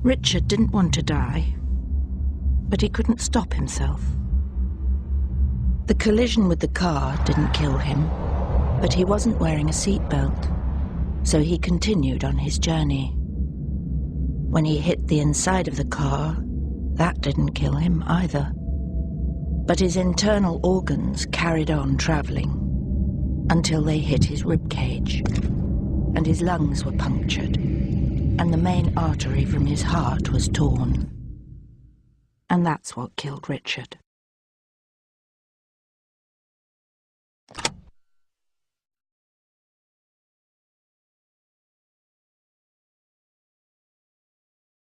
Richard didn't want to die, but he couldn't stop himself. The collision with the car didn't kill him, but he wasn't wearing a seatbelt, so he continued on his journey. When he hit the inside of the car, that didn't kill him either. But his internal organs carried on travelling until they hit his ribcage, and his lungs were punctured, and the main artery from his heart was torn. And that's what killed Richard.